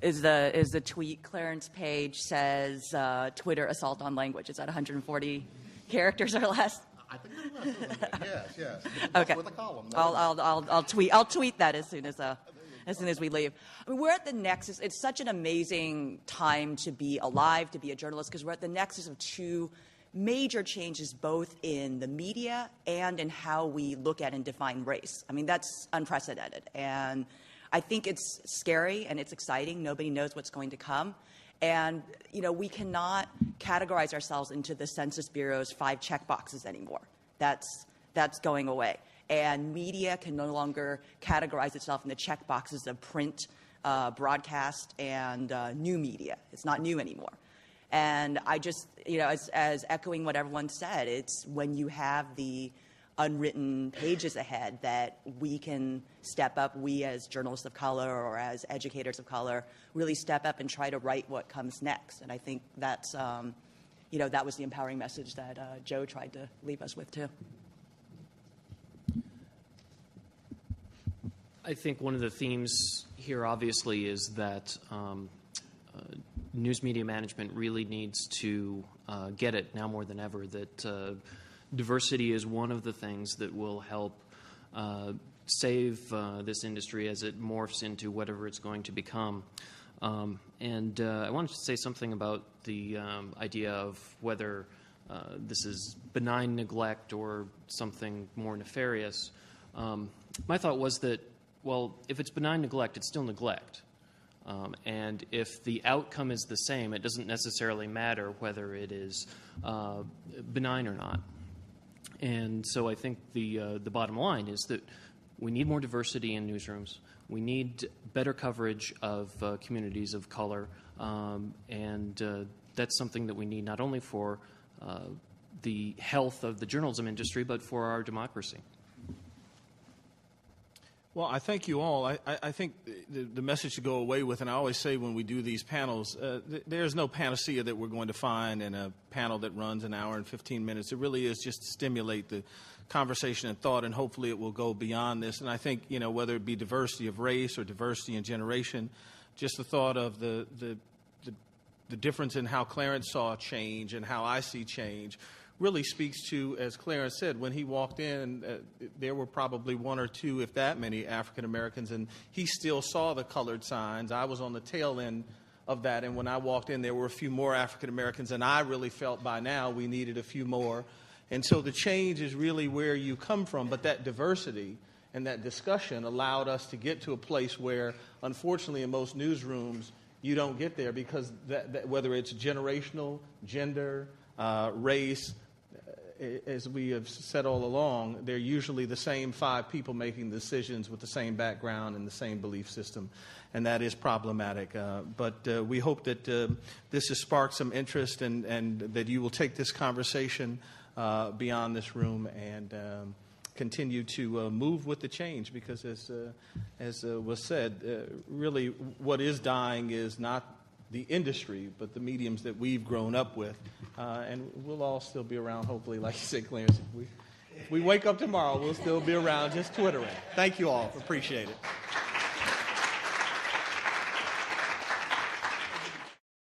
is the tweet Clarence Page says Twitter assault on language. Is that 140 characters or less? I think that's yes. Okay. With a column. I'll tweet that as soon as we leave. I mean, we're at the nexus. It's such an amazing time to be alive, to be a journalist, because we're at the nexus of two major changes, both in the media and in how we look at and define race. I mean, that's unprecedented. And I think it's scary and it's exciting. Nobody knows what's going to come. And, we cannot categorize ourselves into the Census Bureau's 5 checkboxes anymore. That's going away. And media can no longer categorize itself in the checkboxes of print, broadcast, and new media. It's not new anymore. And I just, as echoing what everyone said, it's when you have the unwritten pages ahead that we can step up, we as journalists of color or as educators of color, really step up and try to write what comes next. And I think that's, that was the empowering message that Joe tried to leave us with, too. I think one of the themes here, obviously, is that news media management really needs to get it now more than ever that diversity is one of the things that will help save this industry as it morphs into whatever it's going to become. And I wanted to say something about the idea of whether this is benign neglect or something more nefarious. My thought was that, well, if it's benign neglect, it's still neglect. And if the outcome is the same, it doesn't necessarily matter whether it is benign or not. And so I think the bottom line is that we need more diversity in newsrooms. We need better coverage of communities of color. And that's something that we need not only for the health of the journalism industry, but for our democracy. Well, I thank you all. I think the message to go away with, and I always say when we do these panels, there's no panacea that we're going to find in a panel that runs an hour and 15 minutes. It really is just to stimulate the conversation and thought, and hopefully it will go beyond this. And I think, whether it be diversity of race or diversity in generation, just the thought of the difference in how Clarence saw change and how I see change really speaks to, as Clarence said, when he walked in, there were probably 1 or 2, if that many, African Americans, and he still saw the colored signs. I was on the tail end of that, and when I walked in, there were a few more African Americans, and I really felt by now we needed a few more. And so the change is really where you come from, but that diversity and that discussion allowed us to get to a place where, unfortunately, in most newsrooms, you don't get there because that whether it's generational, gender, race, as we have said all along, they're usually the same 5 people making decisions with the same background and the same belief system, and that is problematic. But we hope that this has sparked some interest and that you will take this conversation beyond this room and continue to move with the change, because as was said, really what is dying is not the industry, but the mediums that we've grown up with. And we'll all still be around, hopefully, like you said, Clarence. If we wake up tomorrow, we'll still be around just Twittering. Thank you all. Appreciate it.